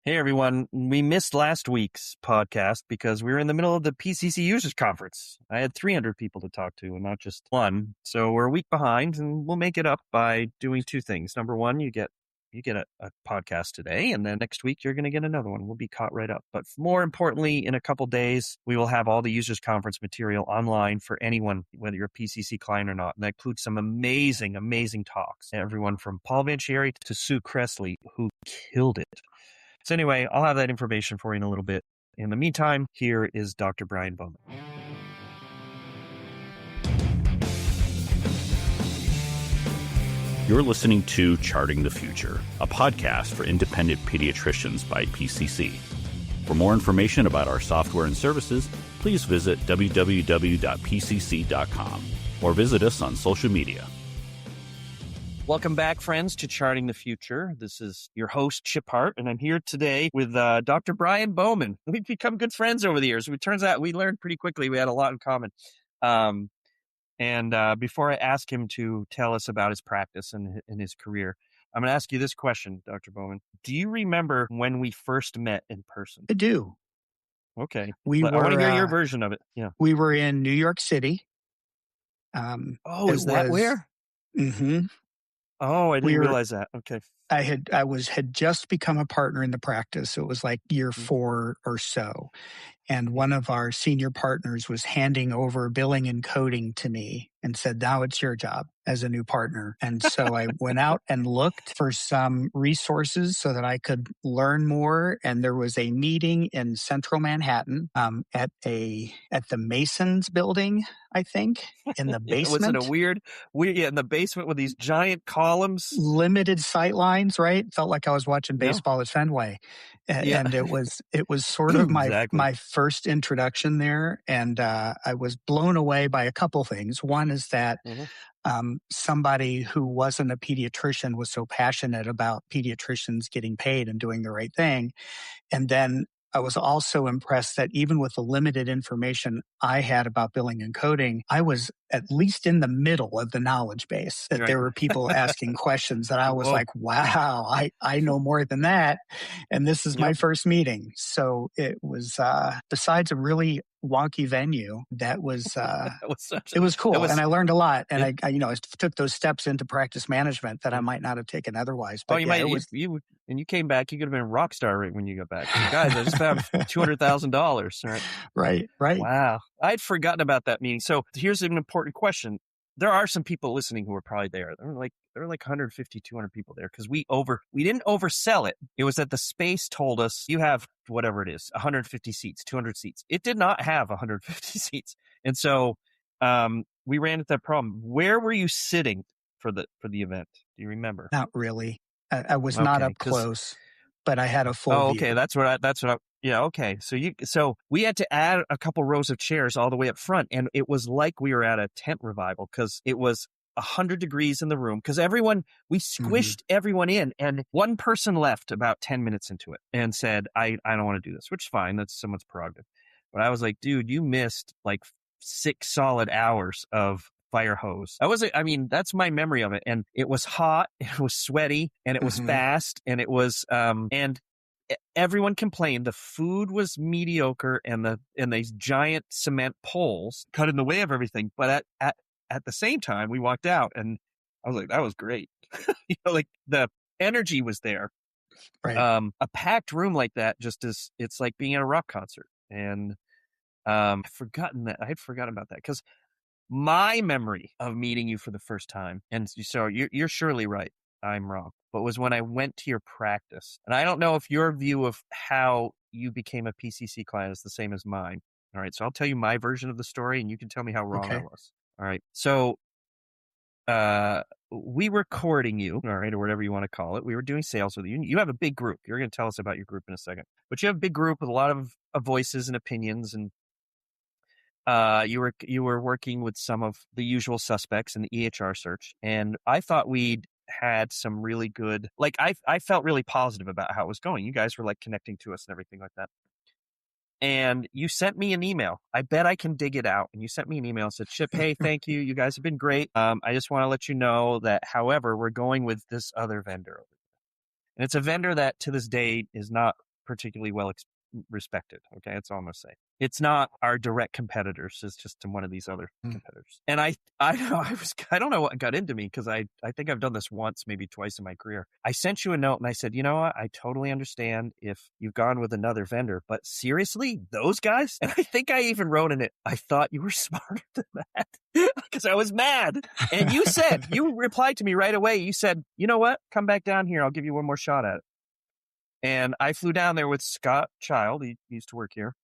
Hey everyone, we missed last week's podcast because we were in the middle of the PCC Users Conference. I had 300 people to talk to and not just one. So we're a week behind and we'll make it up by doing two things. Number one, you get a podcast today, and then next week you're going to get another one. We'll be caught right up. But more importantly, in a couple days, we will have all the Users Conference material online for anyone, whether you're a PCC client or not. And that includes some amazing, amazing talks. Everyone from Paul Vanchieri to Sue Cressley, who killed it. So anyway, I'll have that information for you in a little bit. In the meantime, here is Dr. Brian Bowman. You're listening to Charting the Future, a podcast for independent pediatricians by PCC. For more information about our software and services, please visit www.pcc.com or visit us on social media. Welcome back, friends, to Charting the Future. This is your host, Chip Hart, and I'm here today with Dr. Brian Bowman. We've become good friends over the years. It turns out we learned pretty quickly we had a lot in common. Before I ask him to tell us about his practice and his career, I'm going to ask you this question, Dr. Bowman. Do you remember when we first met in person? I do. Okay. I want to hear your version of it. Yeah. We were in New York City. Is that where? Mm-hmm. Oh, I didn't realize that. Okay. I had just become a partner in the practice. So it was like year 4 or so. And one of our senior partners was handing over billing and coding to me and said, now it's your job as a new partner. And so I went out and looked for some resources so that I could learn more. And there was a meeting in central Manhattan at the Masons building, I think, in the basement. Was it a weird, in the basement with these giant columns? Limited sight lines, right? Felt like I was watching baseball at Fenway. And it was sort of my first introduction there. And I was blown away by a couple things. One is that somebody who wasn't a pediatrician was so passionate about pediatricians getting paid and doing the right thing. And then I was also impressed that even with the limited information I had about billing and coding, I was at least in the middle of the knowledge base, that there were people asking questions that I was like, wow, I know more than that. And this is my first meeting. So it was, besides a really wonky venue, that was, it was cool. And I learned a lot. And I took those steps into practice management that I might not have taken otherwise. But and you came back, you could have been a rock star right when you got back. Guys, I just found $200,000. Right. Wow. I'd forgotten about that meeting. So here's an important question. There are some people listening who are probably there. There were like 150, 200 people there because we didn't oversell it. It was that the space told us you have whatever it is, 150 seats, 200 seats. It did not have 150 seats. And so we ran into that problem. Where were you sitting for the event? Do you remember? Not really. I was not up close, but I had a full view. Okay. That's what I yeah. Okay. So we had to add a couple rows of chairs all the way up front. And it was like we were at a tent revival because it was 100 degrees in the room because we squished everyone in, and one person left about 10 minutes into it and said, I don't want to do this, which is fine. That's someone's prerogative. But I was like, dude, you missed like 6 solid hours of fire hose. That's my memory of it. And it was hot, it was sweaty, and it was fast, and it was, and everyone complained the food was mediocre and these giant cement poles cut in the way of everything. But at the same time, we walked out and I was like, that was great. Like the energy was there. Right. A packed room like that it's like being at a rock concert. And I had forgotten about that because my memory of meeting you for the first time, and so you're surely right, I'm wrong, but was when I went to your practice. And I don't know if your view of how you became a PCC client is the same as mine. All right, so I'll tell you my version of the story and you can tell me how wrong I was. All right, so we were courting you, all right, or whatever you want to call it. We were doing sales with you. You have a big group. You're going to tell us about your group in a second. But you have a big group with a lot of voices and opinions, and you were working with some of the usual suspects in the EHR search, and I thought we'd had some really good, like I felt really positive about how it was going. You guys were like connecting to us and everything like that. And you sent me an email. I bet I can dig it out. And you sent me an email and said, Chip, hey, thank you. You guys have been great. I just want to let you know that, however, we're going with this other vendor over there. And it's a vendor that to this day is not particularly well respected. Okay, that's all I'm gonna say. It's not our direct competitors. It's just one of these other competitors. And I don't know what got into me, because I think I've done this once, maybe twice in my career. I sent you a note and I said, you know what? I totally understand if you've gone with another vendor, but seriously, those guys? And I think I even wrote in it, I thought you were smarter than that, because I was mad. And you replied to me right away. You said, you know what? Come back down here. I'll give you one more shot at it. And I flew down there with Scott Child. He used to work here.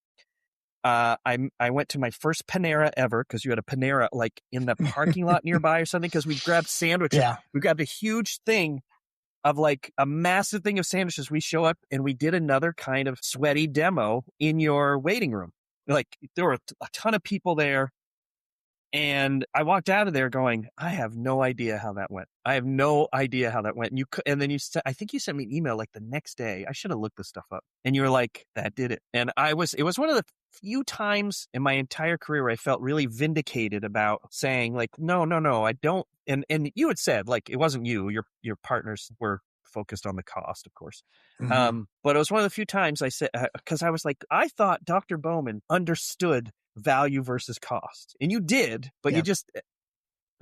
I went to my first Panera ever, because you had a Panera like in the parking lot nearby or something, because we grabbed sandwiches. Yeah. We grabbed a huge thing of like a massive thing of sandwiches. We show up and we did another kind of sweaty demo in your waiting room. Like there were a ton of people there. And I walked out of there going, I have no idea how that went. I have no idea how that went. And then I think you sent me an email like the next day. I should have looked this stuff up. And you were like, that did it. And it was one of the few times in my entire career where I felt really vindicated about saying like, no, I don't. And you had said like, it wasn't you, your partners were focused on the cost, of course. Mm-hmm. But it was one of the few times I said, because I was like, I thought Dr. Bowman understood value versus cost, and you did, but Yep.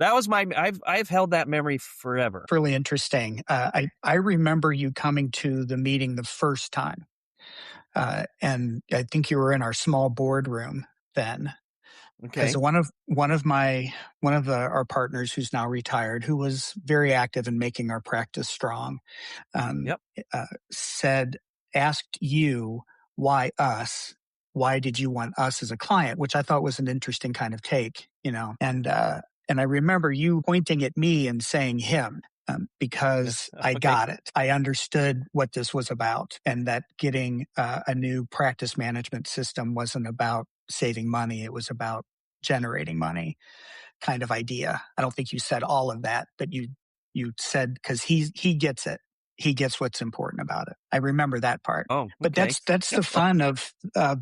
that was I've held that memory forever. Really interesting. I remember you coming to the meeting the first time, and I think you were in our small boardroom then. Okay. Because one of our partners who's now retired, who was very active in making our practice strong, asked you, why us? Why did you want us as a client? Which I thought was an interesting kind of take, and I remember you pointing at me and saying him, because I got it. I understood what this was about, and that getting a new practice management system wasn't about saving money. It was about generating money kind of idea. I don't think you said all of that, but you said, because he gets it. He gets what's important about it. I remember that part. Oh, okay. But that's the fun of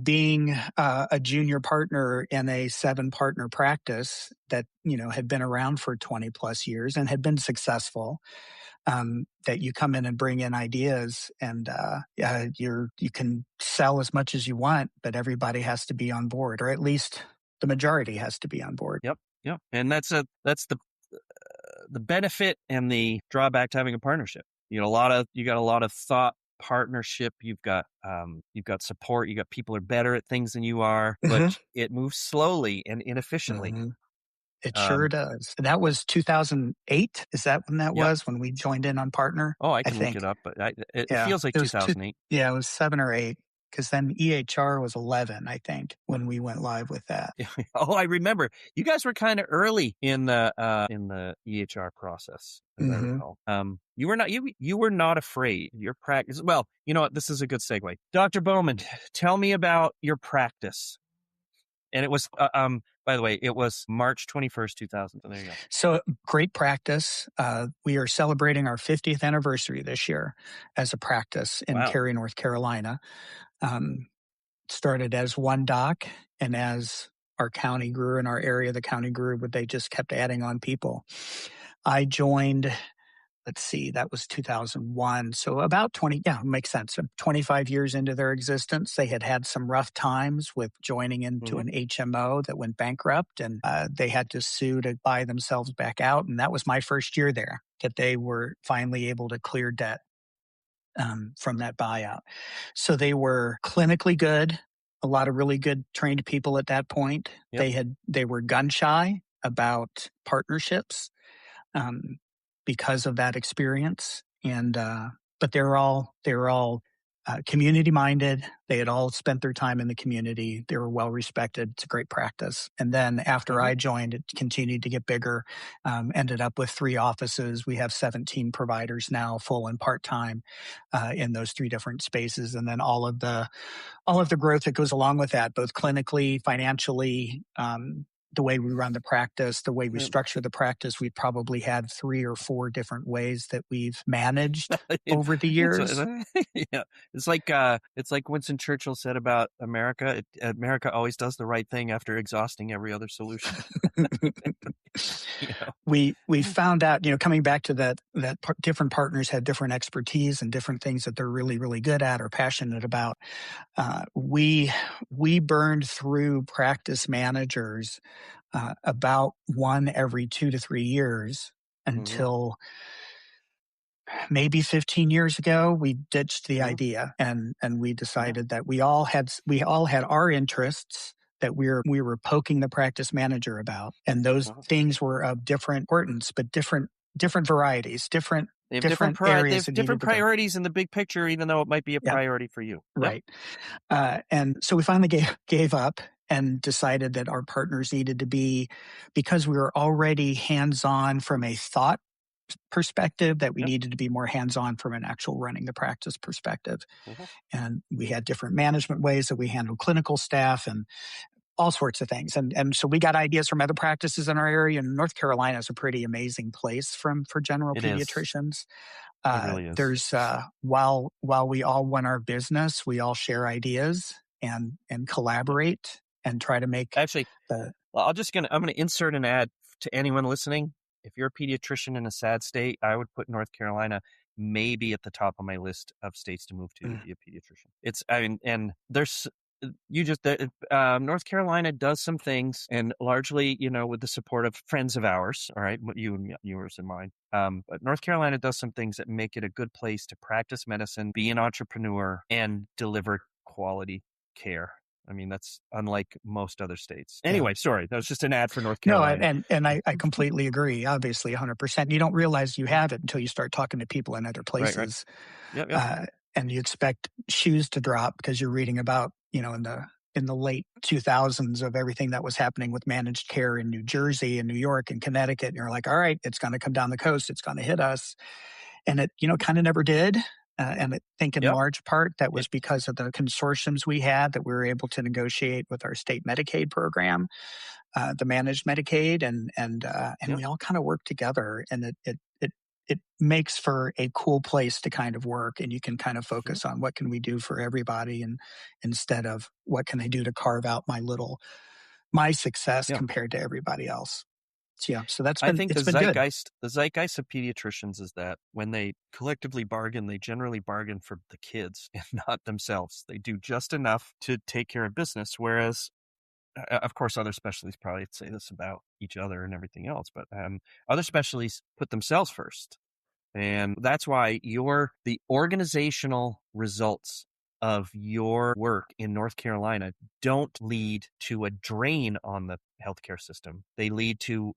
being a junior partner in a 7-partner practice that had been around for 20 plus years and had been successful. That you come in and bring in ideas, and you can sell as much as you want, but everybody has to be on board, or at least the majority has to be on board. Yep. And that's the benefit and the drawback to having a partnership. You got a lot of thought, partnership. You've got support. You got people who are better at things than you are, but it moves slowly and inefficiently. Mm-hmm. It sure does. That was 2008. Is that when that was, when we joined in on partner? Oh, I can look it up, but it feels like 2008. It was 7 or 8. Because then EHR was 11, I think, when we went live with that. Oh, I remember. You guys were kind of early in the EHR process. As I recall. You were not afraid. Your practice. Well, you know what? This is a good segue. Dr. Bowman, tell me about your practice. And it was, by the way, it was March 21st, 2000. So there you go. So great practice. We are celebrating our 50th anniversary this year as a practice in Cary, North Carolina. Started as one doc, and as our county grew and our area of the county grew, but they just kept adding on people. I joined, that was 2001. So about makes sense. 25 years into their existence, they had some rough times with joining into an HMO that went bankrupt, and they had to sue to buy themselves back out. And that was my first year there, that they were finally able to clear debt from that buyout. So they were clinically good, a lot of really good trained people at that point. Yep. They were gun shy about partnerships because of that experience. And but they were all community minded. They had all spent their time in the community. They were well respected. It's a great practice. And then after I joined, it continued to get bigger. Ended up with 3 offices. We have 17 providers now, full and part time, in those 3 different spaces. And then all of the growth that goes along with that, both clinically, financially, the way we run the practice, the way we structure the practice, we've probably had 3 or 4 different ways that we've managed over the years. Yeah, it's like Winston Churchill said about America. America always does the right thing after exhausting every other solution. We found out, coming back to that different partners had different expertise and different things that they're really, really good at or passionate about. We burned through practice managers about one every 2 to 3 years until maybe 15 years ago, we ditched the idea and we decided that we all had our interests that we were poking the practice manager about, and those things were of different importance, but different varieties, different areas. They have different priorities in the big picture, even though it might be a priority for you. Right. And so we finally gave up and decided that our partners needed to be, because we were already hands-on from a thought perspective, that we needed to be more hands-on from an actual running the practice perspective. And we had different management ways that we handled clinical staff and all sorts of things. And so we got ideas from other practices in our area. And North Carolina is a pretty amazing place for general pediatricians. It really is. There's while we all want our business, we all share ideas and collaborate and try to make. Actually, I'm going to insert an ad to anyone listening. If you're a pediatrician in a sad state, I would put North Carolina maybe at the top of my list of states to move to be a pediatrician. North Carolina does some things, and largely, with the support of friends of ours, all right, yours and mine. But North Carolina does some things that make it a good place to practice medicine, be an entrepreneur, and deliver quality care. I mean, that's unlike most other states. Anyway, sorry, that was just an ad for North Carolina. No, and I completely agree. Obviously, 100%. You don't realize you have it until you start talking to people in other places. Right. Yep. And you expect shoes to drop because you're reading about, in the late 2000s of everything that was happening with managed care in New Jersey and New York and Connecticut. And you're like, all right, it's going to come down the coast. It's going to hit us. And it, kind of never did. And I think in large part that was because of the consortiums we had that we were able to negotiate with our state Medicaid program, the managed Medicaid, and we all kind of work together, and it makes for a cool place to kind of work, and you can kind of focus on what can we do for everybody, and instead of what can I do to carve out my success compared to everybody else. So that's been, I think the zeitgeist of pediatricians is that when they collectively bargain, they generally bargain for the kids and not themselves. They do just enough to take care of business, whereas, of course, other specialties probably say this about each other and everything else, but other specialties put themselves first. And that's why the organizational results of your work in North Carolina don't lead to a drain on the healthcare system. They lead to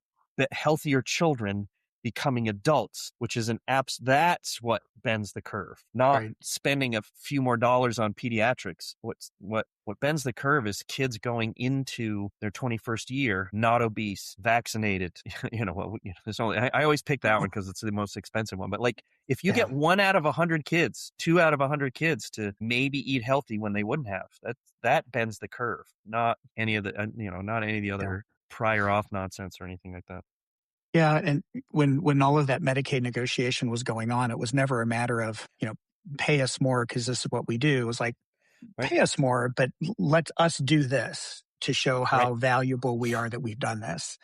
healthier children becoming adults, which is that's what bends the curve, not spending a few more dollars on pediatrics. What bends the curve is kids going into their 21st year, not obese, vaccinated. There's only, I always pick that one because it's the most expensive one. But like, if you get 1 out of 100 kids, 2 out of 100 kids to maybe eat healthy when they wouldn't have, that bends the curve, not any of the other prior off nonsense or anything like that. Yeah, and when all of that Medicaid negotiation was going on, it was never a matter of, pay us more because this is what we do. It was like, pay us more, but let us do this to show how valuable we are that we've done this.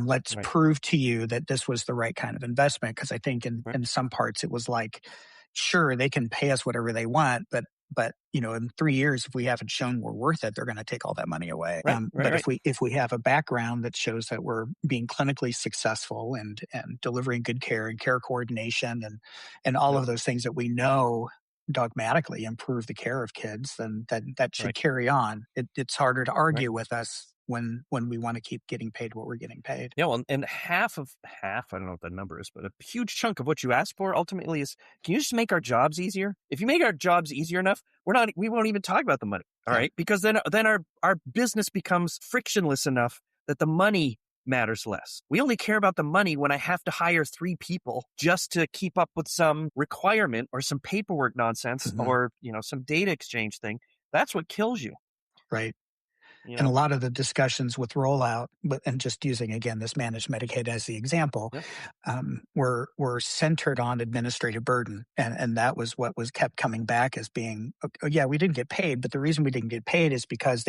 Let's prove to you that this was the right kind of investment, because I think in some parts it was like, sure, they can pay us whatever they want, but in 3 years, if we haven't shown we're worth it, they're going to take all that money away. But if we have a background that shows that we're being clinically successful and delivering good care and care coordination and all of those things that we know dogmatically improve the care of kids, then that should carry on. It's harder to argue with us when we want to keep getting paid what we're getting paid. Yeah, well, and half, I don't know what the number is, but a huge chunk of what you ask for ultimately is, can you just make our jobs easier? If you make our jobs easier enough, we won't even talk about the money. All right. Because then our business becomes frictionless enough that the money matters less. We only care about the money when I have to hire 3 people just to keep up with some requirement or some paperwork nonsense or, some data exchange thing. That's what kills you. Right. And Yep. a lot of the discussions with rollout, and just using, again, this managed Medicaid as the example, Yep. were centered on administrative burden. And that was what was kept coming back as being, oh, yeah, we didn't get paid, but the reason we didn't get paid is because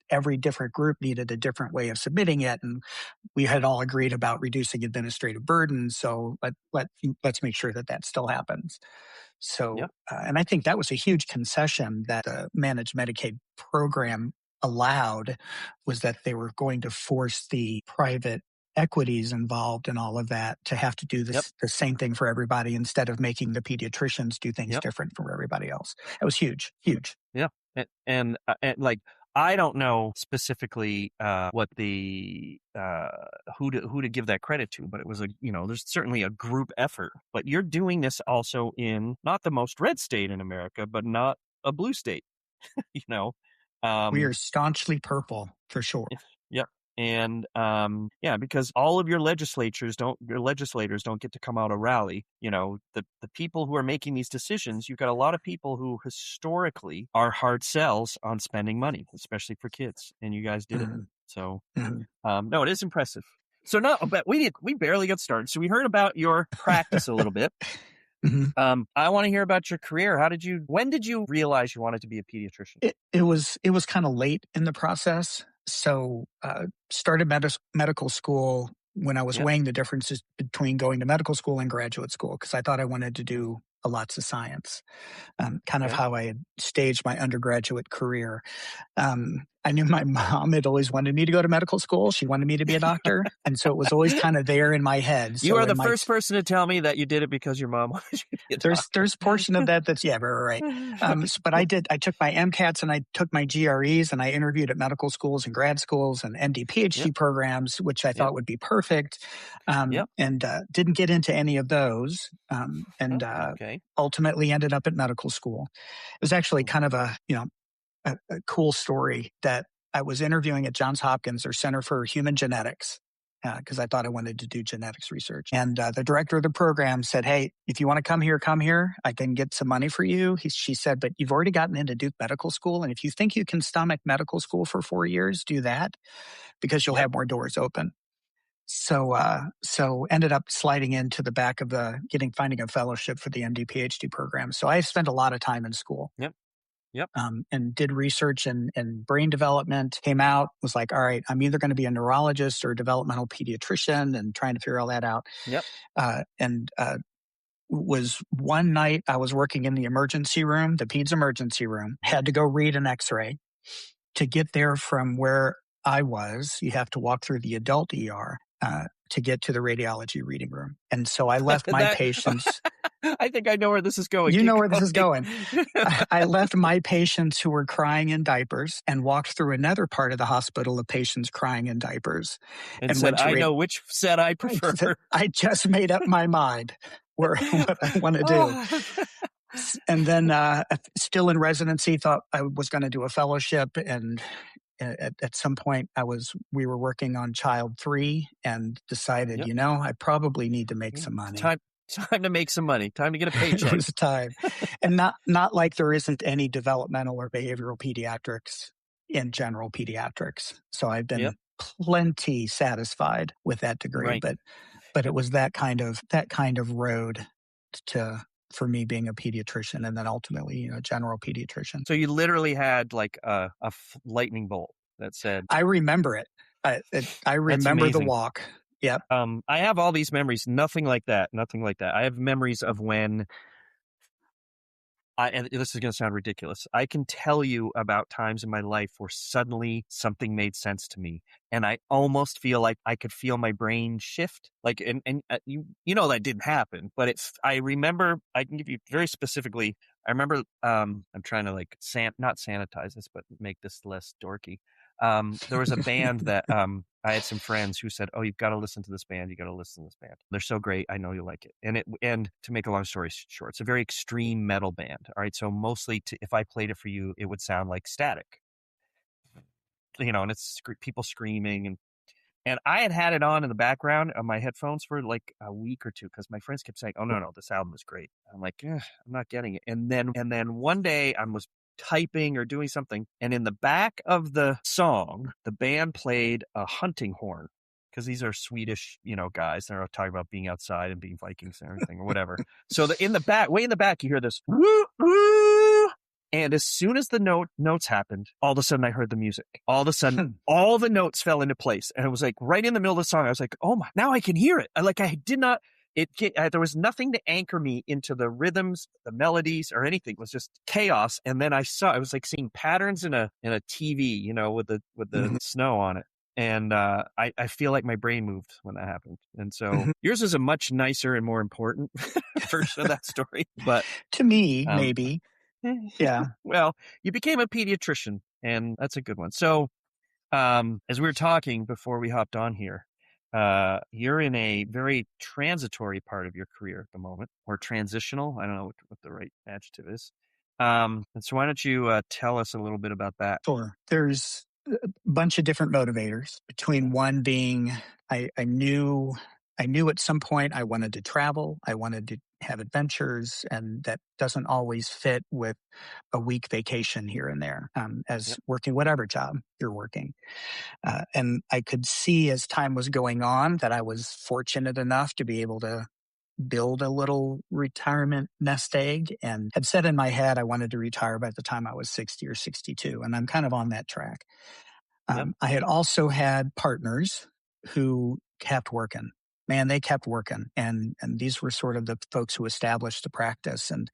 every different group needed a different way of submitting it. And we had all agreed about reducing administrative burden. So let's make sure that still happens. So, Yep. and I think that was a huge concession that the managed Medicaid program allowed, was that they were going to force the private equities involved in all of that to have to do Yep. the same thing for everybody, instead of making the pediatricians do things Yep. different from everybody else. That was huge, huge. Yeah. And like, I don't know specifically what the who to give that credit to, but it was there's certainly a group effort. But you're doing this also in not the most red state in America, but not a blue state. We are staunchly purple for sure. Yep. And because all of your legislators don't get to come out a rally. The people who are making these decisions, you've got a lot of people who historically are hard sells on spending money, especially for kids, and you guys did it. So no, it is impressive. So no, but we barely got started. So we heard about your practice a little bit. I want to hear about your career. When did you realize you wanted to be a pediatrician? It was kind of late in the process. So started medical school when I was weighing the differences between going to medical school and graduate school, because I thought I wanted to do lots of science, kind of how I had staged my undergraduate career. I knew my mom had always wanted me to go to medical school. She wanted me to be a doctor. And so it was always kind of there in my head. You are the first person to tell me that you did it because your mom wanted you to be a doctor. There's a portion of that that's, yeah, very right. But I took my MCATs and I took my GREs, and I interviewed at medical schools and grad schools and MD PhD programs, which I thought would be perfect. And didn't get into any of those. Ultimately ended up at medical school. It was actually kind of a cool story that I was interviewing at Johns Hopkins, their Center for Human Genetics, because I thought I wanted to do genetics research. And the director of the program said, "Hey, if you want to come here. I can get some money for you." She said, "But you've already gotten into Duke Medical School. And if you think you can stomach medical school for 4 years, do that, because you'll have more doors open." So ended up sliding into the back of finding a fellowship for the MD PhD program. So I spent a lot of time in school. Yep. And did research and brain development, came out, was like, all right, I'm either going to be a neurologist or a developmental pediatrician, and trying to figure all that out. Was one night I was working in the emergency room, the peds emergency room, had to go read an x-ray. To get there from where I was, you have to walk through the adult ER to get to the radiology reading room. And so I left my patients. I think I know where this is going. You know where this is going. I left my patients who were crying in diapers and walked through another part of the hospital of patients crying in diapers. And said, I know which set I prefer. I just made up my mind what I want to do. And then still in residency, thought I was going to do a fellowship. And at some point we were working on child 3 and decided, I probably need to make some money. Time to make some money. Time to get a paycheck. It was time. And not like there isn't any developmental or behavioral pediatrics in general pediatrics. So I've been plenty satisfied with that degree. But it was that kind of road for me being a pediatrician, and then ultimately, general pediatrician. So you literally had like a lightning bolt that said, I remember it. I remember the walk. Yep. I have all these memories. Nothing like that. I have memories of when and this is going to sound ridiculous. I can tell you about times in my life where suddenly something made sense to me, and I almost feel like I could feel my brain shift. Like, and that didn't happen, but I remember. I can give you very specifically. I remember. I'm trying to not sanitize this, but make this less dorky. There was a band that I had some friends who said, "Oh, you've got to listen to this band. You got to listen to this band. They're so great. I know you'll like it." And to make a long story short, it's a very extreme metal band. All right, so mostly if I played it for you, it would sound like Static. And it's people screaming, and I had it on in the background of my headphones for like a week or two because my friends kept saying, "Oh no, this album is great." I'm like, I'm not getting it. And then one day I was typing or doing something. And in the back of the song, the band played a hunting horn, because these are Swedish, guys. They're talking about being outside and being Vikings and everything or whatever. So in the back, way in the back, you hear this woo, woo. And as soon as the notes happened, all of a sudden I heard the music. All of a sudden, all the notes fell into place. And it was like right in the middle of the song. I was like, oh my, now I can hear it. I did not, there was nothing to anchor me into the rhythms, the melodies, or anything. It was just chaos. And then I was like seeing patterns in a TV, with the snow on it. And I feel like my brain moved when that happened. And so yours is a much nicer and more important version of that story. But to me, maybe. Yeah. Well, you became a pediatrician, and that's a good one. So as we were talking before we hopped on here, you're in a very transitory part of your career at the moment, or transitional. I don't know what the right adjective is. And so why don't you tell us a little bit about that? Sure. There's a bunch of different motivators, between one being I knew at some point I wanted to travel. I wanted to have adventures, and that doesn't always fit with a week vacation here and there, as working whatever job you're working. And I could see as time was going on that I was fortunate enough to be able to build a little retirement nest egg, and had said in my head I wanted to retire by the time I was 60 or 62. And I'm kind of on that track. I had also had partners who kept working. Man, they kept working. And these were sort of the folks who established the practice. And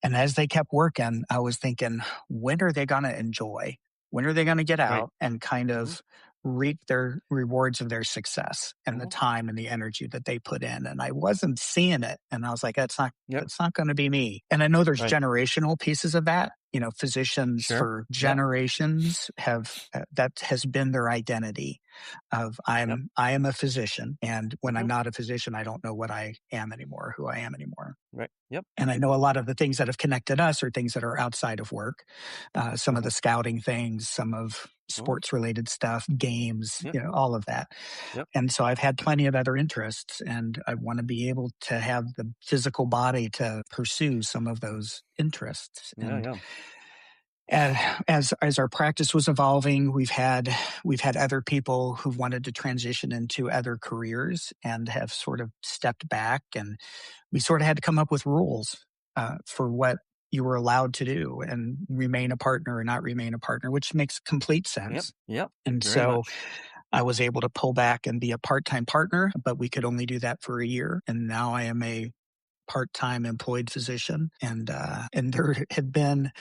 as they kept working, I was thinking, when are they going to enjoy? When are they going to get out and kind of reap their rewards of their success and the time and the energy that they put in? And I wasn't seeing it. And I was like, that's not going to be me. And I know there's generational pieces of that. Physicians for generations that has been their identity of I am a physician. And when I'm not a physician, I don't know what I am anymore, who I am anymore. Right. Yep. And I know a lot of the things that have connected us are things that are outside of work. Some of the scouting things, some of sports related stuff, games, all of that. Yep. And so I've had plenty of other interests, and I want to be able to have the physical body to pursue some of those interests. And as our practice was evolving, we've had other people who've wanted to transition into other careers and have sort of stepped back, and we sort of had to come up with rules for what you were allowed to do and remain a partner or not remain a partner, which makes complete sense. Yep. And so I was able to pull back and be a part-time partner, but we could only do that for a year. And now I am a part-time employed physician, and there had been,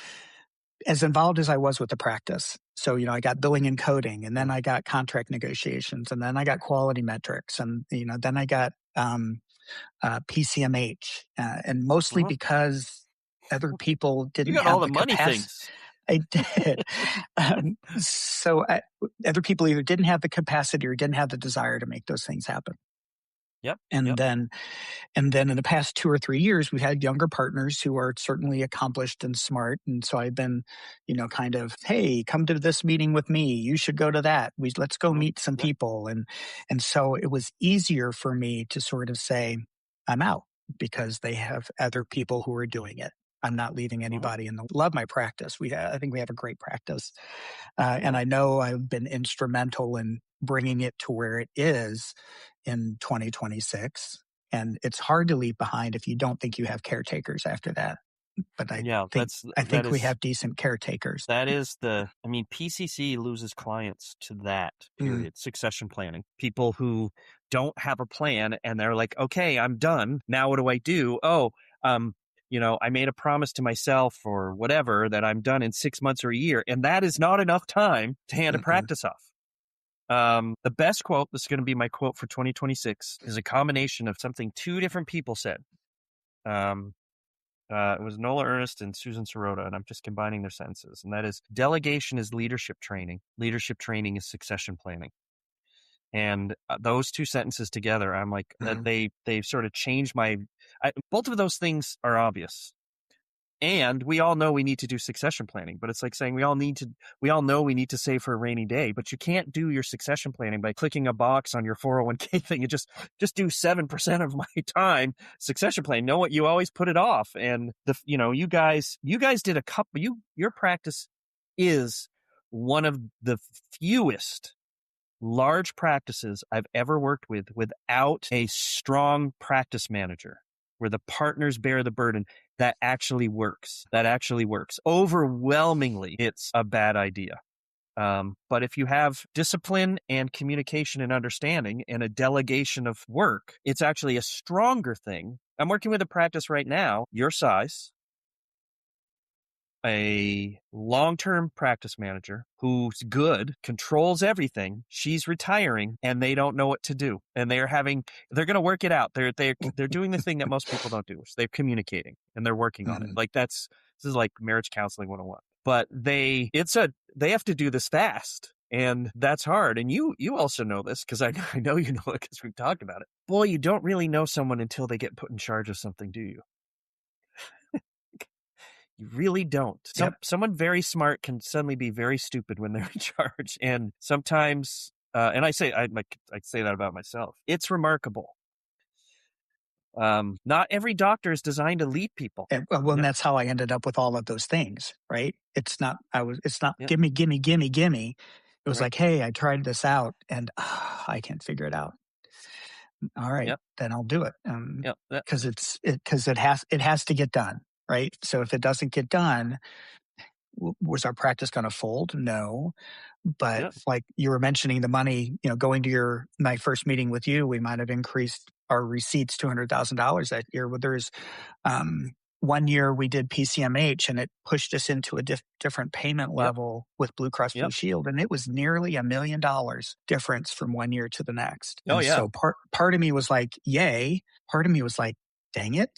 as involved as I was with the practice. So, I got billing and coding, and then I got contract negotiations, and then I got quality metrics, and, then I got PCMH, and mostly because other people didn't have all the money things. I did. So other people either didn't have the capacity or didn't have the desire to make those things happen. Yep. And then in the past 2 or 3 years, we've had younger partners who are certainly accomplished and smart. And so I've been, kind of, hey, come to this meeting with me. You should go to that. Let's go meet some people. And so it was easier for me to sort of say, I'm out, because they have other people who are doing it. I'm not leaving anybody in the love my practice. I think we have a great practice. And I know I've been instrumental in bringing it to where it is in 2026. And it's hard to leave behind if you don't think you have caretakers after that. But I think we have decent caretakers. That is PCC loses clients to that period. Succession planning. People who don't have a plan and they're like, okay, I'm done. Now what do I do? I made a promise to myself or whatever that I'm done in 6 months or a year. And that is not enough time to hand a practice off. The best quote, this is going to be my quote for 2026, is a combination of something 2 different people said. It was Nola Ernest and Susan Sirota, and I'm just combining their sentences. And that is, delegation is leadership training. Leadership training is succession planning. And those 2 sentences together, I'm like, they've sort of changed both of those things are obvious. And we all know we need to do succession planning, but it's like saying we all know we need to save for a rainy day, but you can't do your succession planning by clicking a box on your 401k thing. You just do 7% of my time succession planning. Know what? You always put it off. And you guys did your practice is one of the fewest large practices I've ever worked with without a strong practice manager where the partners bear the burden. That actually works. Overwhelmingly, it's a bad idea. But if you have discipline and communication and understanding and a delegation of work, it's actually a stronger thing. I'm working with a practice right now, your size, a long-term practice manager who's good, controls everything. She's retiring and they don't know what to do. And they're going to work it out. They're doing the thing that most people don't do. So they're communicating and they're working on it. Like this is like marriage counseling 101. But they have to do this fast. And that's hard. And you also know this because I know you know it because we've talked about it. Boy, you don't really know someone until they get put in charge of something, do you? You really don't. Someone very smart can suddenly be very stupid when they're in charge. And sometimes, and I say that about myself. It's remarkable. Not every doctor is designed to lead people. And that's how I ended up with all of those things, right? It's not gimme. It was like, hey, I tried this out and I can't figure it out. All right, then I'll do it. Because it has to get done. Right. So if it doesn't get done, was our practice going to fold? No. But like you were mentioning the money, going to my first meeting with you, we might have increased our receipts $200,000 that year. Well, there's 1 year we did PCMH and it pushed us into a different payment level with Blue Cross Blue Shield. And it was nearly $1 million difference from 1 year to the next. So part of me was like, yay. Part of me was like, dang it.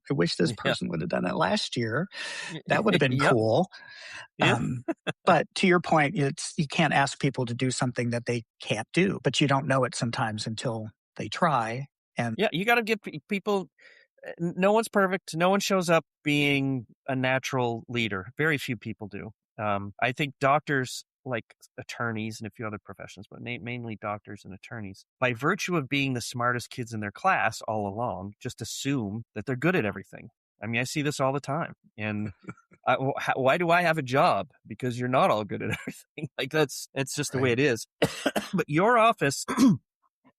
I wish this person would have done it last year. That would have been cool. But to your point, you can't ask people to do something that they can't do, but you don't know it sometimes until they try. And you got to give people. No one's perfect. No one shows up being a natural leader. Very few people do. I think doctors, like attorneys and a few other professions, but mainly doctors and attorneys, by virtue of being the smartest kids in their class all along, just assume that they're good at everything. I mean, I see this all the time. And why do I have a job? Because you're not all good at everything. Like it's just the way it is. But your office,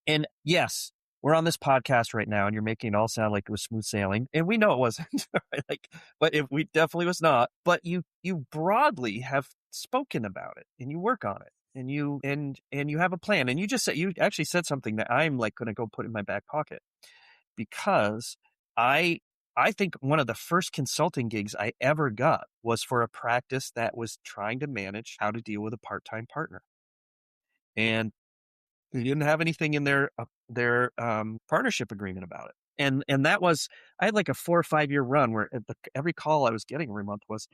and yes, we're on this podcast right now and you're making it all sound like it was smooth sailing. And we know it wasn't, but we definitely was not. But you broadly have spoken about it and you work on it and you have a plan. And you actually said something that I'm like going to go put in my back pocket, because I think one of the first consulting gigs I ever got was for a practice that was trying to manage how to deal with a part-time partner. And they didn't have anything in their partnership agreement about it. And that was, I had like a 4 or 5 year run where every call I was getting every month was,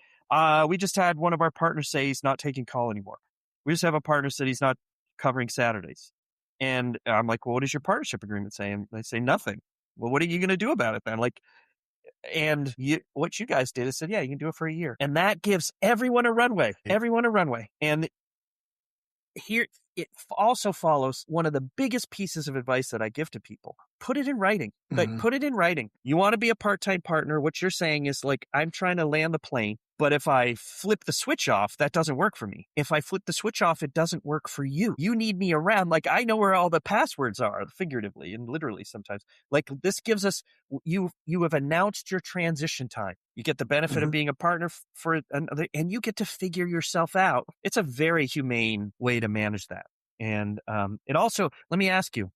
we just had one of our partners say he's not taking call anymore. We just have a partner said he's not covering Saturdays. And I'm like, well, what does your partnership agreement say? And they say nothing. Well, what are you going to do about it then? What you guys did is said, yeah, you can do it for a year. And that gives everyone a runway, And here, it also follows one of the biggest pieces of advice that I give to people. Put it in writing. Put it in writing. You want to be a part-time partner. What you're saying is like, I'm trying to land the plane, but if I flip the switch off, that doesn't work for me. If I flip the switch off, it doesn't work for you. You need me around. Like I know where all the passwords are, figuratively and literally sometimes. Like this gives us, you have announced your transition time. You get the benefit of being a partner for another, and you get to figure yourself out. It's a very humane way to manage that. And it also, let me ask you,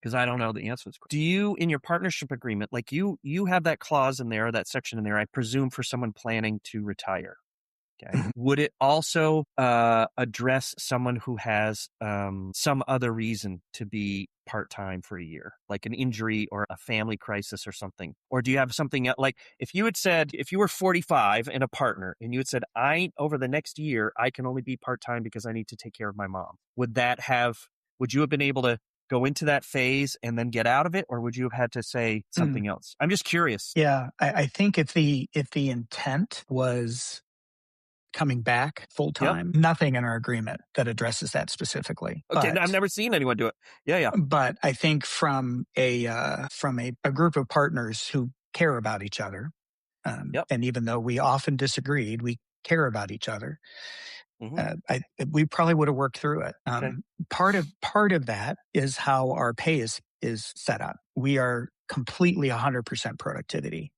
because I don't know the answer to this. Do you, in your partnership agreement, like you have that clause in there, that section in there, I presume for someone planning to retire? Okay. Would it also address someone who has some other reason to be part-time for a year, like an injury or a family crisis or something? Or do you have something like if you were 45 and a partner and you had said, over the next year, I can only be part-time because I need to take care of my mom. Would you have been able to go into that phase and then get out of it, or would you have had to say something else? I'm just curious. Yeah, I think if the intent was coming back full time, nothing in our agreement that addresses that specifically. Okay, But I've never seen anyone do it. Yeah. But I think from a group of partners who care about each other, and even though we often disagreed, we care about each other. We probably would have worked through it. Okay. Part of that is how our pay is set up. We are completely 100% productivity.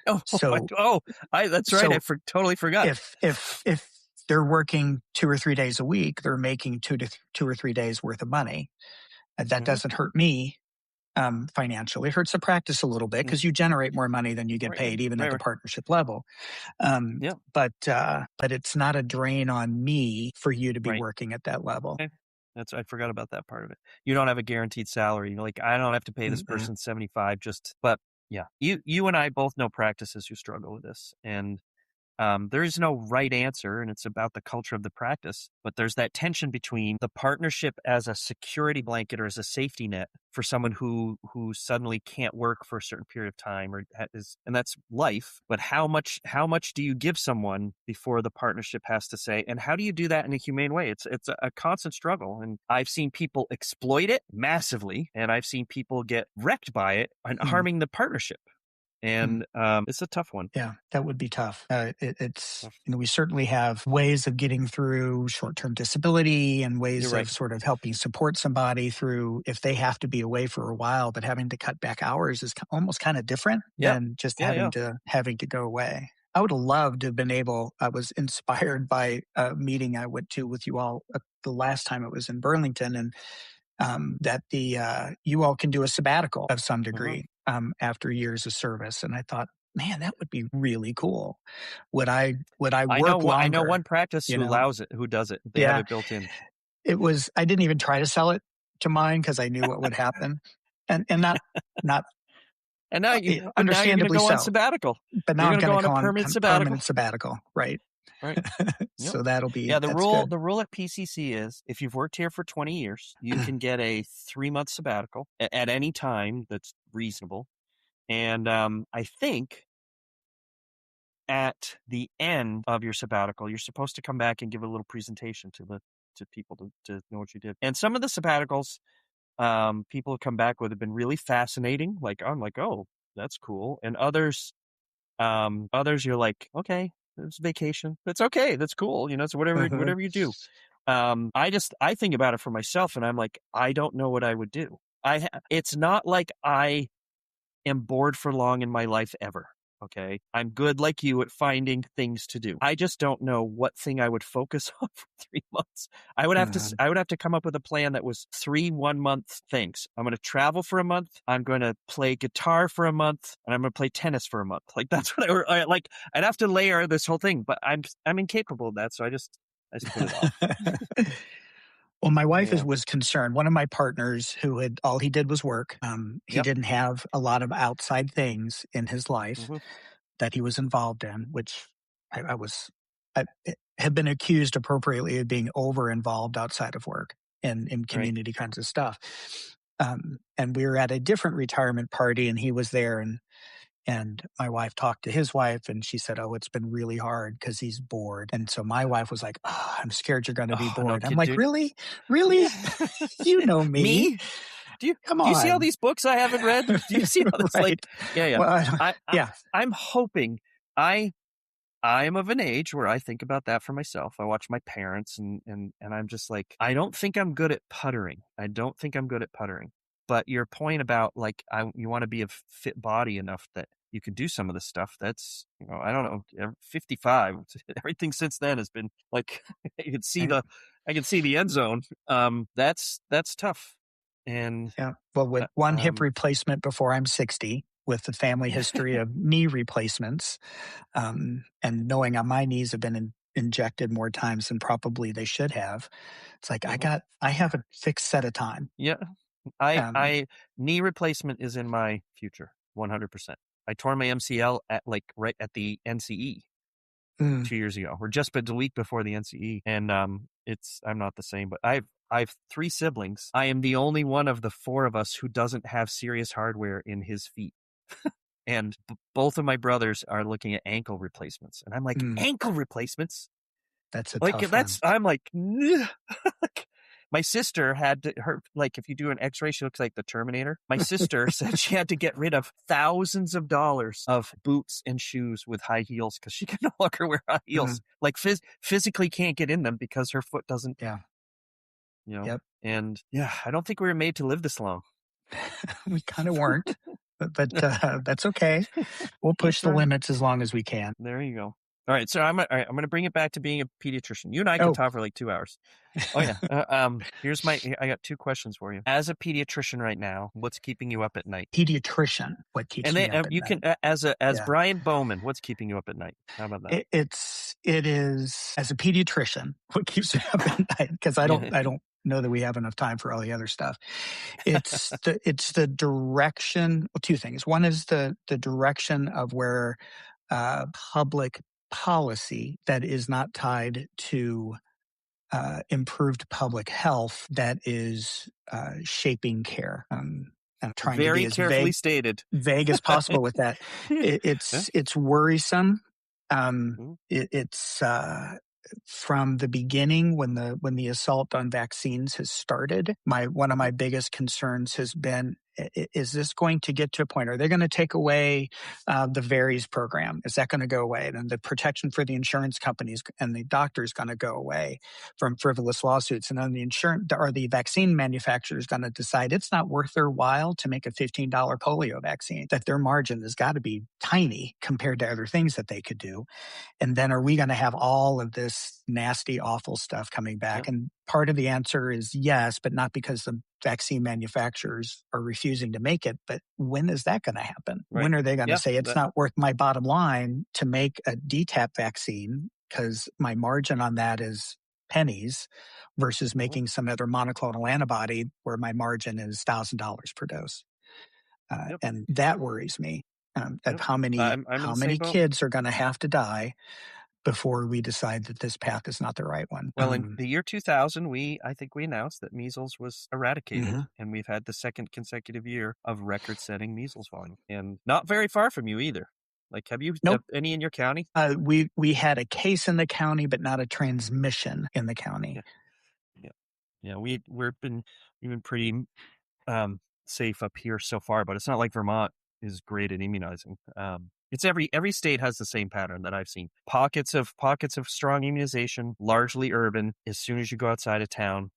That's right. I totally forgot. If they're working 2 or 3 days a week, they're making 2 or 3 days worth of money. That doesn't hurt me financially. It hurts the practice a little bit because you generate more money than you get paid, even at the partnership level. But it's not a drain on me for you to be working at that level. Okay. I forgot about that part of it. You don't have a guaranteed salary. Like, I don't have to pay this person $75. But yeah, you and I both know practices who struggle with this, and there is no right answer, and it's about the culture of the practice. But there's that tension between the partnership as a security blanket or as a safety net for someone who suddenly can't work for a certain period of time, and that's life. But how much do you give someone before the partnership has to say? And how do you do that in a humane way? It's a constant struggle, and I've seen people exploit it massively, and I've seen people get wrecked by it and harming the partnership. And it's a tough one. Yeah, that would be tough. It's we certainly have ways of getting through short-term disability and ways of sort of helping support somebody through if they have to be away for a while, but having to cut back hours is almost kind of different than just having to go away. I would have loved to have been able. I was inspired by a meeting I went to with you all the last time it was in Burlington, and that you all can do a sabbatical of some degree after years of service. And I thought, man, that would be really cool. Would I work longer? I know one practice who does it. They have it built in. I didn't even try to sell it to mine because I knew what would happen. And not and now understandably now you're go on sabbatical. But now I'm going to go on a permanent sabbatical. Right. So that'll be the rule at PCC is if you've worked here for 20 years, you can get a 3-month sabbatical at any time that's reasonable. And I think at the end of your sabbatical, you're supposed to come back and give a little presentation to people to know what you did. And some of the sabbaticals people have come back with have been really fascinating. Like, I'm like, oh, that's cool. And others you're like, okay, it's vacation. That's okay. That's cool. So whatever you do. I think about it for myself, and I'm like, I don't know what I would do. It's not like I am bored for long in my life ever. Okay. I'm good like you at finding things to do. I just don't know what thing I would focus on for 3 months. I would have to come up with a plan that was 3 1-month things. I'm going to travel for a month. I'm going to play guitar for a month, and I'm going to play tennis for a month. Like, that's what I like. I'd have to layer this whole thing, but I'm incapable of that. So I just put it off. Well, my wife was concerned. One of my partners who all he did was work. He didn't have a lot of outside things in his life that he was involved in, which I have been accused appropriately of being over-involved outside of work and in community kinds of stuff. And we were at a different retirement party, and he was there, and my wife talked to his wife, and she said, oh, it's been really hard because he's bored. And so my wife was like, oh, I'm scared you're going to be bored. I'm like, really? Really? You know me. Me? Do you see all these books I haven't read? Do you see all this? Like, Well, I'm hoping I am of an age where I think about that for myself. I watch my parents and I'm just like, I don't think I'm good at puttering. But your point about like, you want to be a fit body enough that you can do some of the stuff. That's, I don't know, 55. Everything since then has been like, I can see the end zone. That's tough. And well, with one hip replacement before I'm 60, with the family history of knee replacements, and knowing my knees have been injected more times than probably they should have, it's like I have a fixed set of time. Yeah. Knee replacement is in my future, 100%. I tore my MCL right at the NCE 2 years ago, or just the week before the NCE, and I'm not the same. But I have 3 siblings. I am the only one of the 4 of us who doesn't have serious hardware in his feet. And both of my brothers are looking at ankle replacements. And I'm like, ankle replacements? That's a Like, tough one. I'm like, my sister like, if you do an x-ray, she looks like the Terminator. My sister said she had to get rid of thousands of dollars of boots and shoes with high heels because she can no longer wear high heels. Like, physically can't get in them because her foot doesn't, Yep. And I don't think we were made to live this long. We kind of weren't, but that's okay. We'll push the limits as long as we can. There you go. All right, so I'm going to bring it back to being a pediatrician. You and I could talk for like 2 hours. Oh yeah. I got 2 questions for you. As a pediatrician right now, what's keeping you up at night? Pediatrician, what keeps me up at night? As Brian Bowman, what's keeping you up at night? How about that? It is as a pediatrician, what keeps me up at night, because I don't know that we have enough time for all the other stuff. It's the direction. Well, 2 things. One is the direction of where public policy that is not tied to improved public health that is shaping care. I'm trying Very to be as carefully stated, vague as possible with that. It's worrisome. It's from the beginning when the assault on vaccines has started. One of my biggest concerns has been, is this going to get to a point? Are they going to take away the VAERS program? Is that going to go away? And the protection for the insurance companies and the doctors going to go away from frivolous lawsuits? And then the vaccine manufacturers going to decide it's not worth their while to make a $15 polio vaccine, that their margin has got to be tiny compared to other things that they could do. And then are we going to have all of this nasty, awful stuff coming back? And part of the answer is yes, but not because the vaccine manufacturers are refusing to make it. But when is that going to happen? Right. When are they going to say it's not worth my bottom line to make a DTaP vaccine because my margin on that is pennies versus making some other monoclonal antibody where my margin is $1,000 per dose? And that worries me. Of how many kids are going to have to die before we decide that this path is not the right one. Well, in the year 2000, I think we announced that measles was eradicated, and we've had the 2nd consecutive year of record-setting measles volume, and not very far from you either. Like, have you any in your county? We had a case in the county, but not a transmission in the county. Yeah. We've been pretty safe up here so far, but it's not like Vermont is great at immunizing. It's every state has the same pattern that I've seen. Pockets of strong immunization, largely urban. As soon as you go outside of town,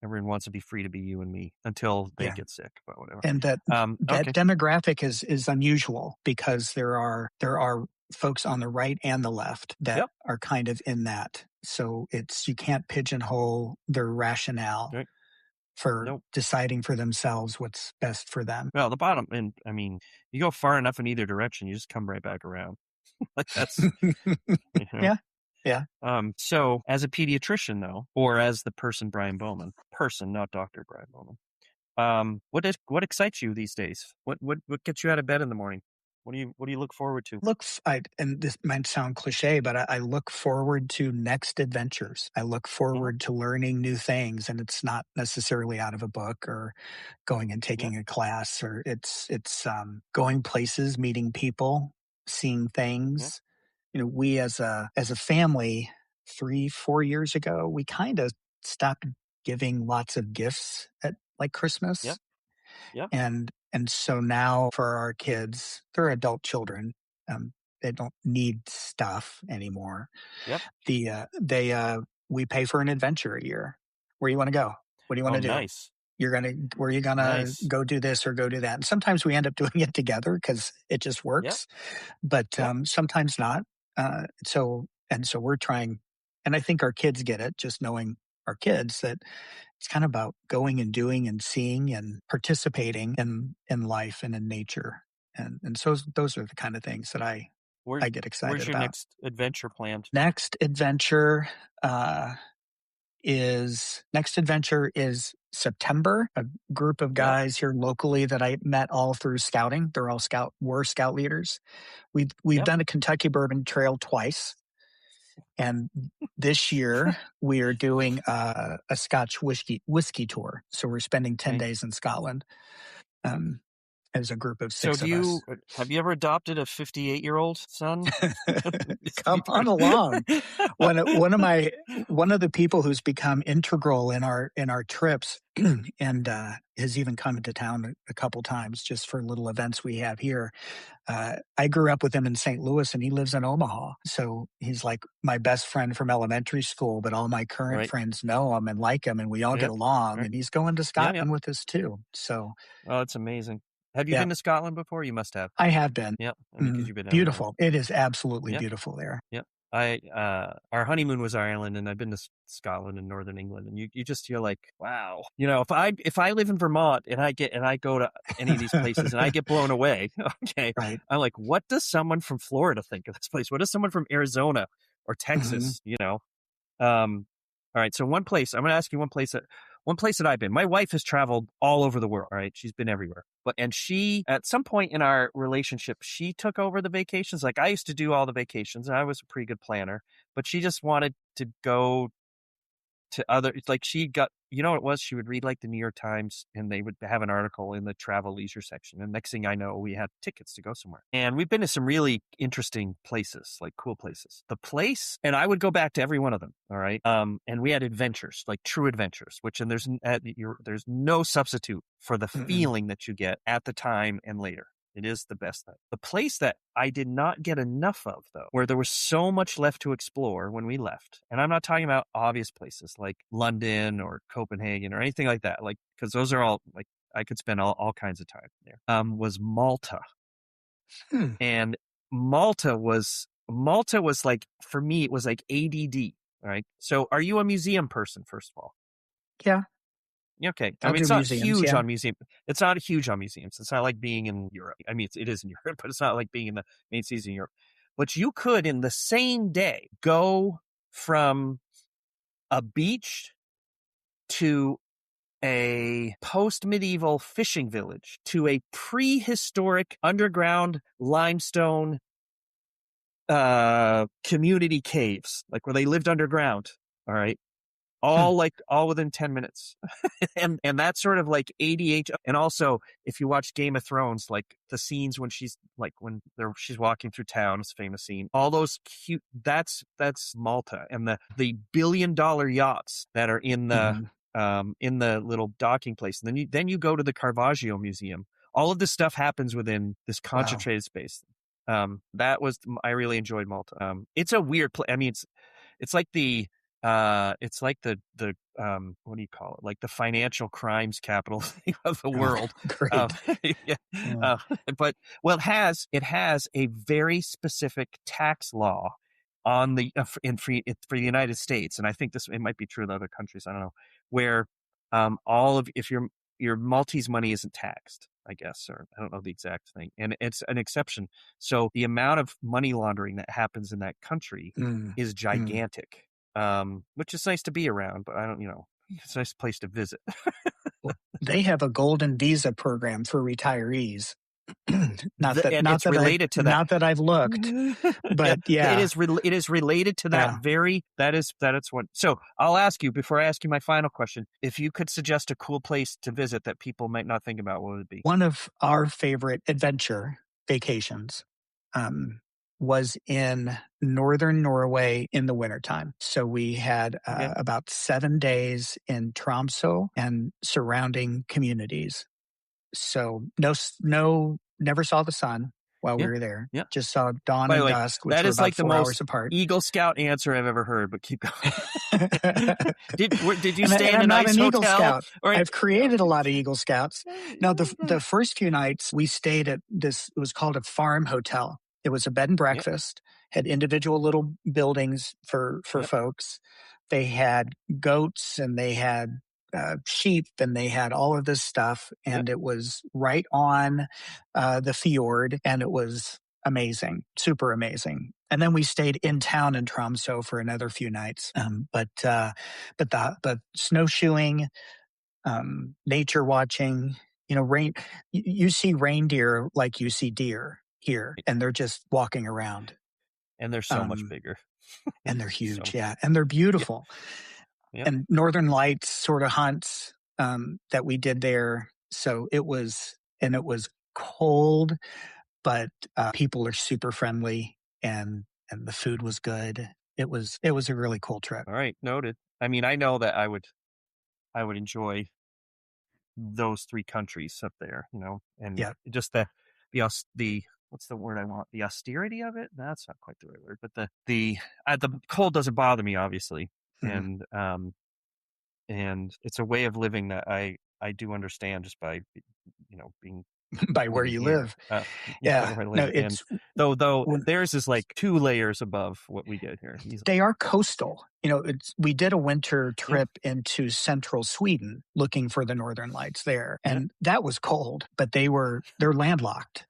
everyone wants to be free to be you and me until they get sick, but whatever. And that demographic is unusual because there are folks on the right and the left that are kind of in that. So you can't pigeonhole their rationale for deciding for themselves what's best for them. Well, you go far enough in either direction, you just come right back around. Like that's, Yeah. So as a pediatrician though, or as the person Brian Bowman, not Dr. Brian Bowman, what excites you these days? What gets you out of bed in the morning? What do you look forward to? And this might sound cliche, but I look forward to next adventures. I look forward to learning new things, and it's not necessarily out of a book or going and taking a class, or it's going places, meeting people, seeing things. We as a family 3-4 years ago, we kind of stopped giving lots of gifts at like Christmas. And so now for our kids, they're adult children. They don't need stuff anymore. We pay for an adventure a year. Where you want to go? What do you want to do? Nice. Where you gonna go do this or go do that? And sometimes we end up doing it together because it just works. But sometimes not. So we're trying, and I think our kids get it, just knowing our kids, that it's kind of about going and doing and seeing and participating in life and in nature. And so those are the kind of things that I get excited about. Where's your next adventure planned? Next adventure is September. A group of guys here locally that I met all through scouting. They're all scout leaders. We've done a Kentucky Bourbon Trail twice. And this year we are doing a Scotch whiskey tour. So we're spending 10 days in Scotland. As a group of 6 of us. Have you ever adopted a 58-year-old son? Come on along. One of the people who's become integral in our trips and has even come into town a couple times just for little events we have here. I grew up with him in St. Louis and he lives in Omaha. So he's like my best friend from elementary school, but all my current friends know him and like him and we all get along and he's going to Scotland with us too. So, oh, it's amazing. Have you been to Scotland before? You must have. I have been. Yeah, because you've been beautiful. It is absolutely beautiful there. Yeah, our honeymoon was Ireland, and I've been to Scotland and Northern England, and you just feel like, wow, if I live in Vermont and I go to any of these places and I get blown away, okay, right. I'm like, what does someone from Florida think of this place? What does someone from Arizona or Texas, all right, so I'm going to ask you one place that I've been. My wife has traveled all over the world, all right? She's been everywhere. And she, at some point in our relationship, she took over the vacations. Like I used to do all the vacations and I was a pretty good planner, but she just wanted to go to other, like she got, what it was? She would read like the New York Times and they would have an article in the travel leisure section. And next thing I know, we had tickets to go somewhere. And we've been to some really interesting places, like cool places. The place, and I would go back to every one of them. All right. And we had adventures, like true adventures, and there's no substitute for the feeling that you get at the time and later. It is the best thing. The place that I did not get enough of, though, where there was so much left to explore when we left, and I'm not talking about obvious places like London or Copenhagen or anything like that, like because those are all like I could spend all kinds of time there. Was Malta, and Malta was like for me it was like ADD. All right, so are you a museum person? First of all, yeah. Okay. I mean, it's not huge on museums. It's not huge on museums. It's not like being in Europe. I mean, it is in Europe, but it's not like being in the main cities in Europe. But you could, in the same day, go from a beach to a post-medieval fishing village to a prehistoric underground limestone community caves, like where they lived underground. All right. All within 10 minutes. and that's sort of like ADH. And also, if you watch Game of Thrones, like the scenes when she's walking through town, it's a famous scene. All those cute, that's Malta. And the $1 billion yachts that are in the little docking place. And then you go to the Caravaggio Museum. All of this stuff happens within this concentrated space. I really enjoyed Malta. It's a weird place. I mean, it's like the what do you call it? Like the financial crimes capital of the world. Great. But it has a very specific tax law on the for the United States, and I think it might be true in other countries. I don't know where if your Maltese money isn't taxed, I guess, or I don't know the exact thing, and it's an exception. So the amount of money laundering that happens in that country is gigantic. Which is nice to be around, but it's a nice place to visit. They have a golden visa program for retayees. Not that I've looked, but yeah, it is related to that that's one. So I'll ask you before I ask you my final question, if you could suggest a cool place to visit that people might not think about, what would it be? One of our favorite adventure vacations, was in northern Norway in the wintertime. So we had about 7 days in Tromsø and surrounding communities. So never saw the sun while we were there. Yeah. Just saw dawn and dusk, which were about 4 hours apart. Eagle Scout answer I've ever heard, but keep going. Did you stay in a nice hotel? Eagle Scout. I've created a lot of Eagle Scouts. Now, the first few nights we stayed at this, it was called a farm hotel. It was a bed and breakfast, had individual little buildings for folks. They had goats and they had sheep and they had all of this stuff. And it was right on the fjord and it was amazing, super amazing. And then we stayed in town in Tromsø for another few nights. But the snowshoeing, nature watching, you see reindeer like you see deer here, and they're just walking around. And they're so much bigger. And they're huge. Yeah. And they're beautiful. Yep. And Northern Lights sort of hunts that we did there. So it was cold, but people are super friendly, and the food was good. It was a really cool trip. All right, noted. I mean, I know that I would enjoy those 3 countries up there, and just the what's the word I want? The austerity of it? That's not quite the right word, but the cold doesn't bother me, obviously, Mm-hmm. and it's a way of living that I do understand just by being by where living you here. live. Yeah, where I no, live. And it's though theirs is like 2 layers above what we get here. They are coastal. We did a winter Yeah. trip into central Sweden looking for the Northern Lights there, Yeah. and that was cold, but they're landlocked.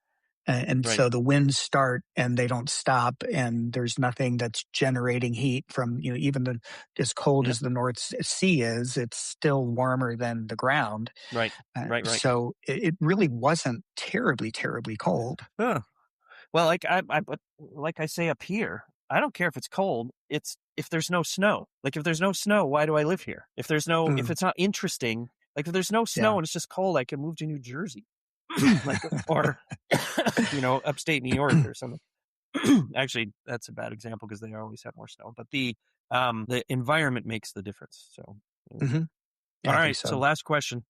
And Right. so the winds start and they don't stop, and there's nothing that's generating heat from, even as cold as the North Sea is, it's still warmer than the ground. Right. Right. So it really wasn't terribly, terribly cold. Huh. Well, like I say up here, I don't care if it's cold. It's if there's no snow. Like if there's no snow, why do I live here? If there's if it's not interesting, like if there's no snow and it's just cold, I can move to New Jersey, or upstate New York or something. Actually, that's a bad example because they always have more snow. But the environment makes the difference. So, Mm-hmm. All right. So last question.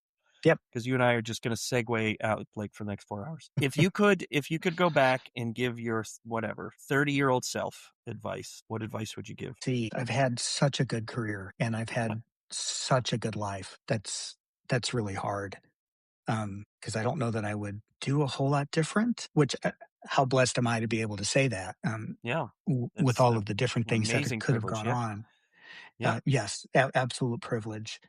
Yep. Because you and I are just going to segue out like for the next 4 hours. If you could go back and give your 30-year-old self advice, what advice would you give? See, I've had such a good career and I've had such a good life. That's really hard. Because I don't know that I would do a whole lot different, which how blessed am I to be able to say that? With all of the different things that could have gone on. Yeah. Yes, absolute privilege.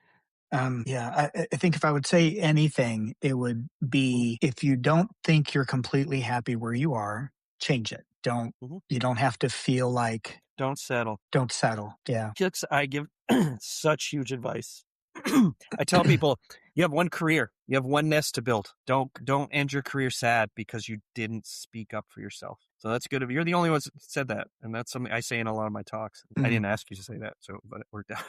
I think if I would say anything, it would be if you don't think you're completely happy where you are, change it. You don't have to feel like. Don't settle. Don't settle. Yeah. I give such huge advice. I tell people, you have one career, you have one nest to build. Don't end your career sad because you didn't speak up for yourself. So that's good of you. You're the only ones that said that, and that's something I say in a lot of my talks. I didn't ask you to say that, but it worked out.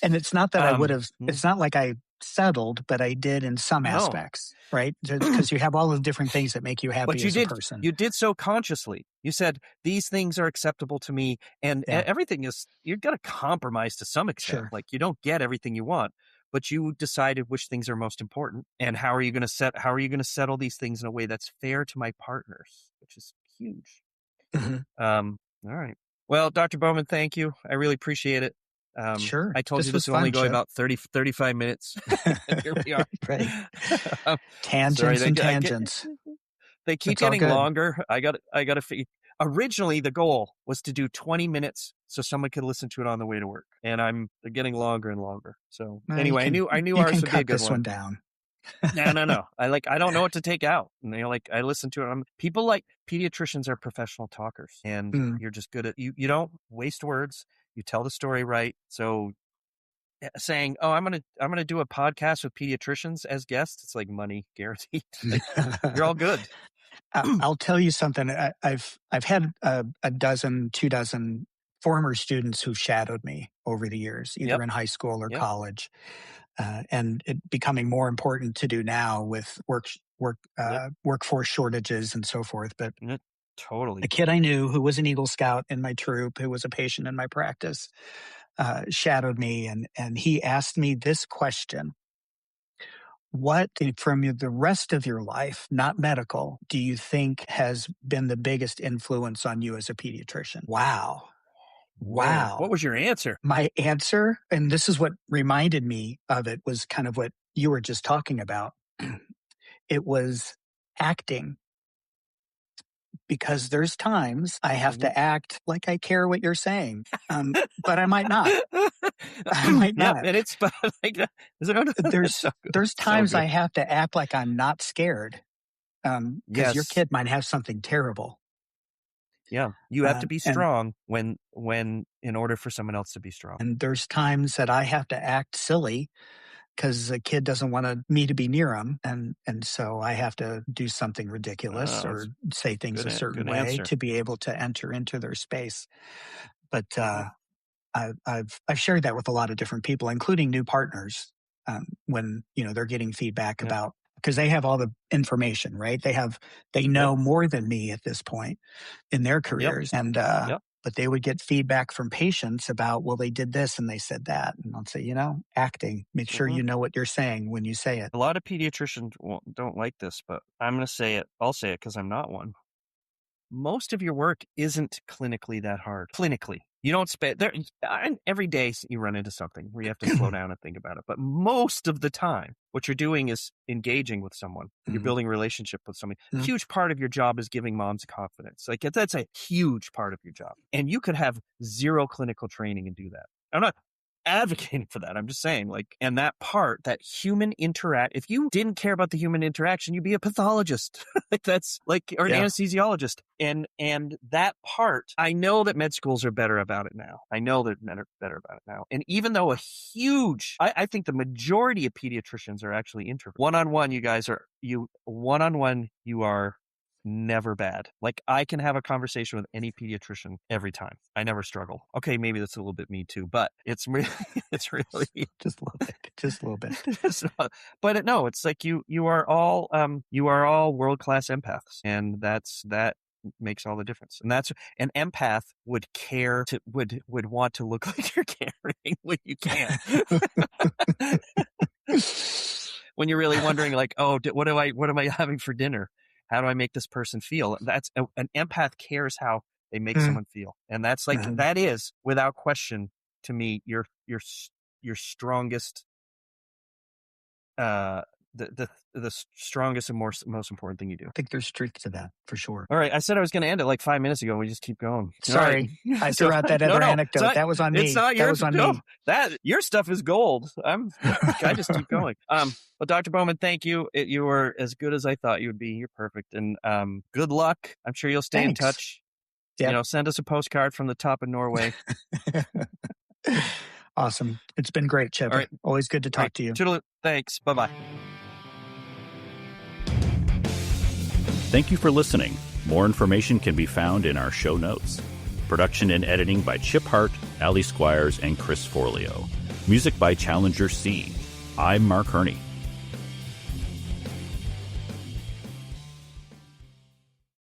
And it's not that I would have. It's not like I settled, but I did in some aspects, right? Because you have all the different things that make you happy as a person. You did so consciously. You said, these things are acceptable to me, and everything is, you've got to compromise to some extent. Sure. Like you don't get everything you want, but you decided which things are most important, and how are you going to settle these things in a way that's fair to my partners, which is huge. Mm-hmm. All right. Well, Dr. Bowman, thank you. I really appreciate it. Sure. I told you this was only going about 35 minutes. Here we are. Right. Tangents and tangents. They keep getting longer. I got to figure. Originally, the goal was to do 20 minutes so someone could listen to it on the way to work, and they're getting longer and longer. So anyway, I knew ours would be a good one down. No. I don't know what to take out. And I listen to it. People like pediatricians are professional talkers, and you're just good at you don't waste words. You tell the story right. So saying, "Oh, I'm gonna do a podcast with pediatricians as guests," it's like money guaranteed. You're all good. I'll tell you something. I've had a dozen, 2 dozen former students who've shadowed me over the years, either in high school or college, and it becoming more important to do now with workforce shortages and so forth. But totally, a kid I knew who was an Eagle Scout in my troop, who was a patient in my practice, shadowed me, and he asked me this question. What, from the rest of your life, not medical, do you think has been the biggest influence on you as a pediatrician? Wow. What was your answer? My answer, and this is what reminded me of it, was kind of what you were just talking about. It was acting. Because there's times I have to act like I care what you're saying, but I might not. I might not. And it's like there's times I have to act like I'm not scared, because your kid might have something terrible. Yeah, you have to be strong when in order for someone else to be strong. And there's times that I have to act silly because a kid doesn't want me to be near him. And so I have to do something ridiculous or say things a certain way to be able to enter into their space. But I've shared that with a lot of different people, including new partners, when, they're getting feedback about, because they have all the information, right? They know more than me at this point in their careers. And, but they would get feedback from patients about, well, they did this and they said that. And I'll say, acting, make sure you know what you're saying when you say it. A lot of pediatricians don't like this, but I'm going to say it. I'll say it because I'm not one. Most of your work isn't clinically that hard. Clinically. You don't spend there every day you run into something where you have to slow down and think about it. But most of the time, what you're doing is engaging with someone. You're building a relationship with somebody. A huge part of your job is giving moms confidence. Like that's a huge part of your job. And you could have zero clinical training and do that. I'm not advocating for that. I'm just saying, and that part, that human if you didn't care about the human interaction, you'd be a pathologist. Or an anesthesiologist. And that part, I know that med schools are better about it now. I know they're better about it now. And even though I think the majority of pediatricians are actually introverts. One-on-one, you are never bad. I can have a conversation with any pediatrician every time. I never struggle. Okay, maybe that's a little bit me too, but it's really just a little bit. But no, it's like you are all world-class empaths, and that makes all the difference. And that's an empath would want to look like you're caring when you can't. When you're really wondering, what am I having for dinner? How do I make this person feel? That's an empath cares how they make someone feel. And that's that is without question to me, your strongest, the strongest and most important thing you do. I think there's truth to that for sure. All right. I said I was going to end it 5 minutes ago. We just keep going. Sorry. Right. I threw out that other anecdote. That was on me. That was on me. Your stuff is gold. I just keep going. Well, Dr. Bowman, thank you. You were as good as I thought you would be. You're perfect. And good luck. I'm sure you'll stay in touch. Yep. Send us a postcard from the top of Norway. Awesome. It's been great, Chip. Right. Always good to talk to you. Toodaloo. Thanks. Bye-bye. Thank you for listening. More information can be found in our show notes. Production and editing by Chip Hart, Ali Squires, and Chris Forleo. Music by Challenger C. I'm Mark Herney.